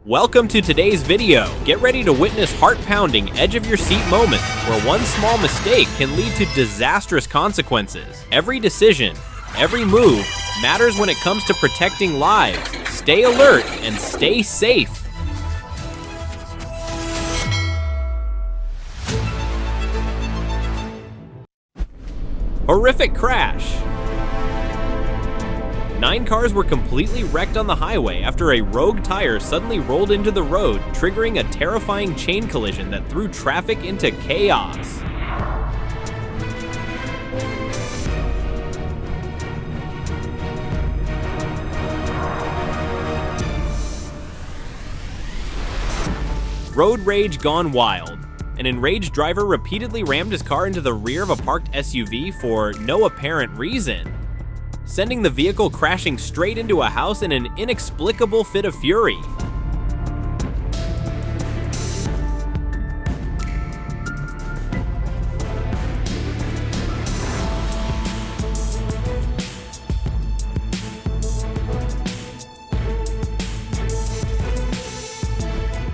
Welcome to today's video. Get ready to witness heart-pounding, edge-of-your-seat moments where one small mistake can lead to disastrous consequences. Every decision, every move, matters when it comes to protecting lives. Stay alert and stay safe. Horrific crash. 9 cars were completely wrecked on the highway after a rogue tire suddenly rolled into the road, triggering a terrifying chain collision that threw traffic into chaos. Road rage gone wild. An enraged driver repeatedly rammed his car into the rear of a parked SUV for no apparent reason, sending the vehicle crashing straight into a house in an inexplicable fit of fury.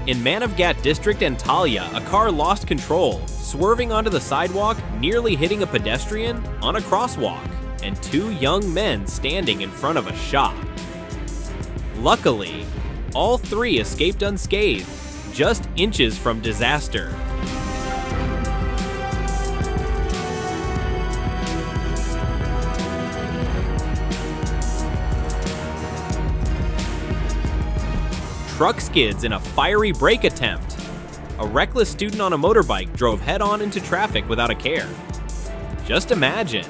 In Manavgat District, Antalya, a car lost control, swerving onto the sidewalk, nearly hitting a pedestrian on a crosswalk, and 2 young men standing in front of a shop. Luckily, all 3 escaped unscathed, just inches from disaster. Truck skids in a fiery brake attempt. A reckless student on a motorbike drove head-on into traffic without a care. Just imagine,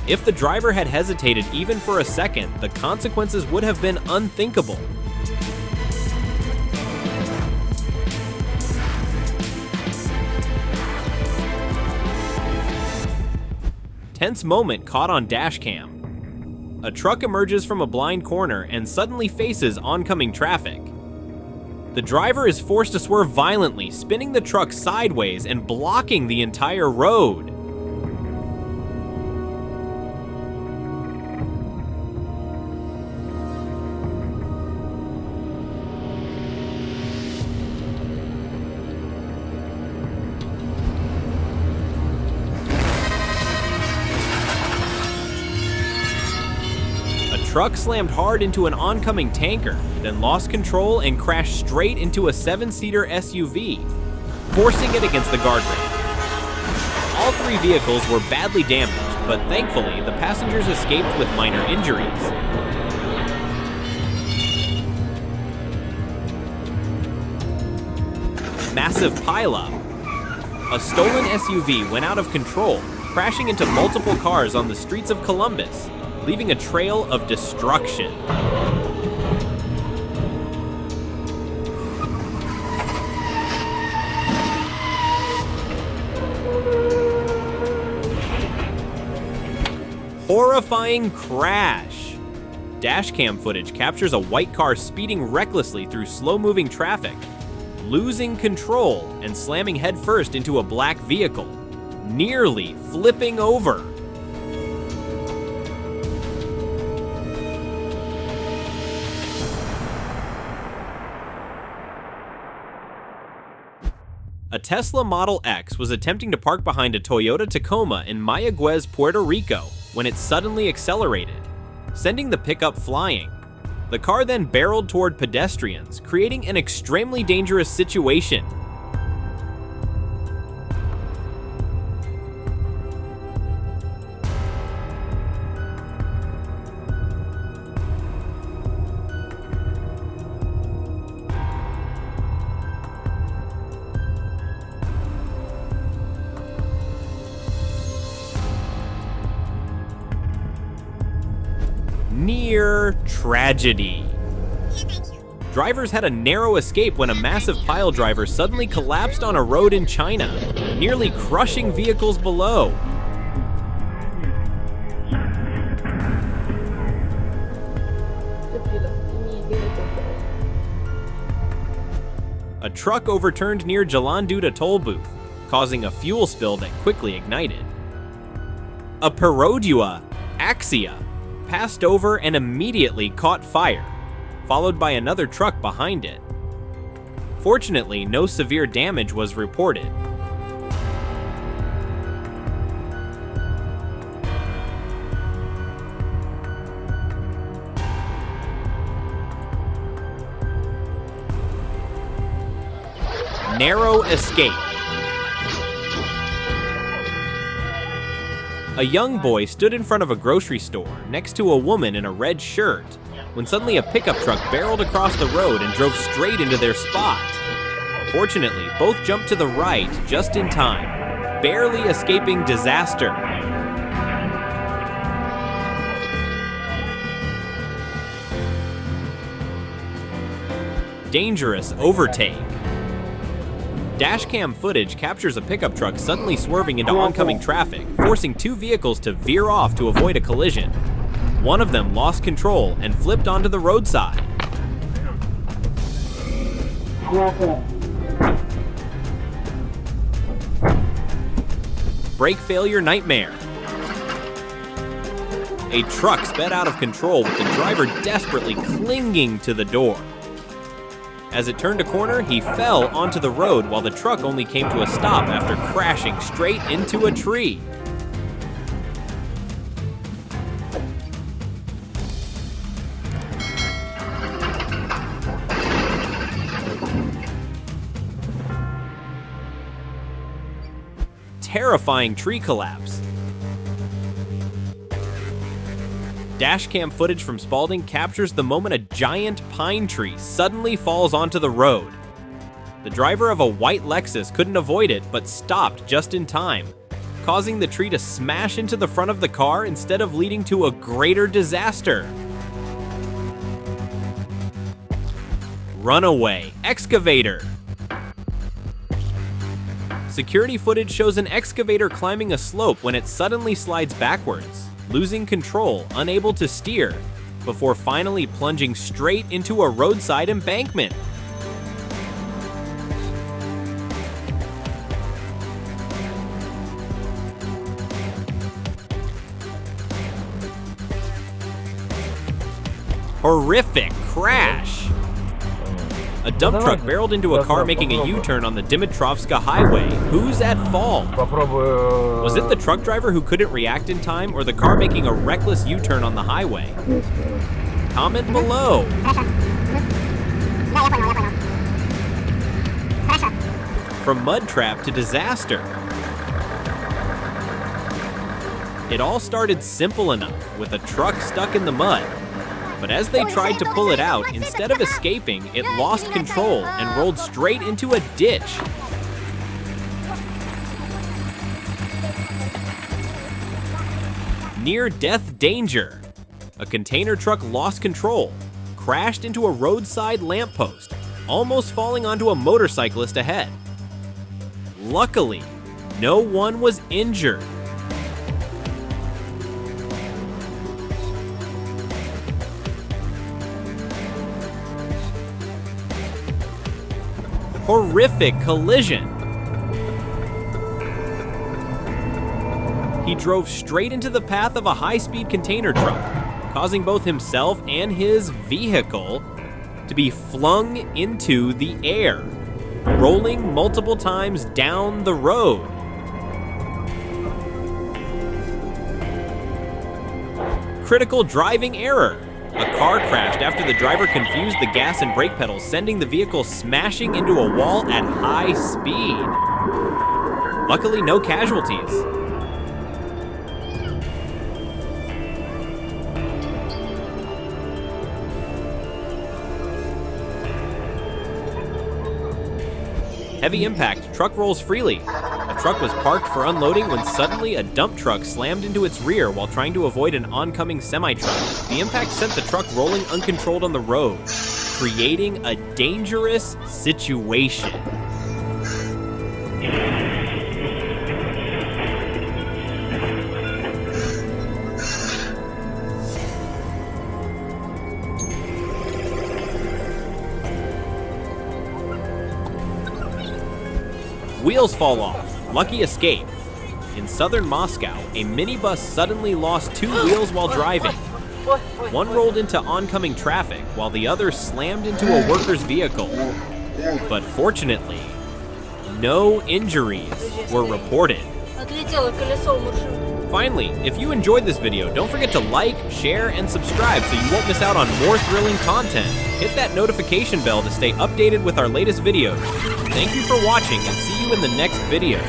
if the driver had hesitated even for a second, the consequences would have been unthinkable. Tense moment caught on dashcam. A truck emerges from a blind corner and suddenly faces oncoming traffic. The driver is forced to swerve violently, spinning the truck sideways and blocking the entire road. The truck slammed hard into an oncoming tanker, then lost control and crashed straight into a 7-seater SUV, forcing it against the guardrail. All 3 vehicles were badly damaged, but thankfully the passengers escaped with minor injuries. Massive pileup. A stolen SUV went out of control, crashing into multiple cars on the streets of Columbus, leaving a trail of destruction. Horrifying crash. Dashcam footage captures a white car speeding recklessly through slow-moving traffic, losing control and slamming headfirst into a black vehicle, nearly flipping over. A Tesla Model X was attempting to park behind a Toyota Tacoma in Mayagüez, Puerto Rico, when it suddenly accelerated, sending the pickup flying. The car then barreled toward pedestrians, creating an extremely dangerous situation. Near tragedy. Drivers had a narrow escape when a massive pile driver suddenly collapsed on a road in China, nearly crushing vehicles below. A truck overturned near Jalan Duda toll booth, causing a fuel spill that quickly ignited. A Perodua Axia passed over and immediately caught fire, followed by another truck behind it. Fortunately, no severe damage was reported. Narrow escape. A young boy stood in front of a grocery store next to a woman in a red shirt when suddenly a pickup truck barreled across the road and drove straight into their spot. Fortunately, both jumped to the right just in time, barely escaping disaster. Dangerous overtake. Dashcam footage captures a pickup truck suddenly swerving into oncoming traffic, forcing two vehicles to veer off to avoid a collision. One of them lost control and flipped onto the roadside. Brake failure nightmare. A truck sped out of control with the driver desperately clinging to the door. As it turned a corner, he fell onto the road while the truck only came to a stop after crashing straight into a tree. Terrifying tree collapse. Dashcam footage from Spalding captures the moment a giant pine tree suddenly falls onto the road. The driver of a white Lexus couldn't avoid it, but stopped just in time, causing the tree to smash into the front of the car instead of leading to a greater disaster. Runaway excavator. Security footage shows an excavator climbing a slope when it suddenly slides backwards, losing control, unable to steer, before finally plunging straight into a roadside embankment. Horrific crash. A dump truck barreled into a car making a U-turn on the Dimitrovska highway. Who's at fault? Was it the truck driver who couldn't react in time, or the car making a reckless U-turn on the highway? Comment below. From mud trap to disaster. It all started simple enough, with a truck stuck in the mud. But as they tried to pull it out, instead of escaping, it lost control and rolled straight into a ditch. Near-death danger. A container truck lost control, crashed into a roadside lamppost, almost falling onto a motorcyclist ahead. Luckily, no one was injured. Horrific collision. He drove straight into the path of a high-speed container truck, causing both himself and his vehicle to be flung into the air, rolling multiple times down the road. Critical driving error. A car crashed after the driver confused the gas and brake pedals, sending the vehicle smashing into a wall at high speed. Luckily, no casualties. Heavy impact, truck rolls freely. A truck was parked for unloading when suddenly a dump truck slammed into its rear while trying to avoid an oncoming semi-truck. The impact sent the truck rolling uncontrolled on the road, creating a dangerous situation. Wheels fall off. Lucky escape. In southern Moscow, a minibus suddenly lost two wheels while driving. One rolled into oncoming traffic, while the other slammed into a worker's vehicle. But fortunately, no injuries were reported. Finally, if you enjoyed this video, don't forget to like, share, and subscribe so you won't miss out on more thrilling content. Hit that notification bell to stay updated with our latest videos. Thank you for watching and see you in the next video.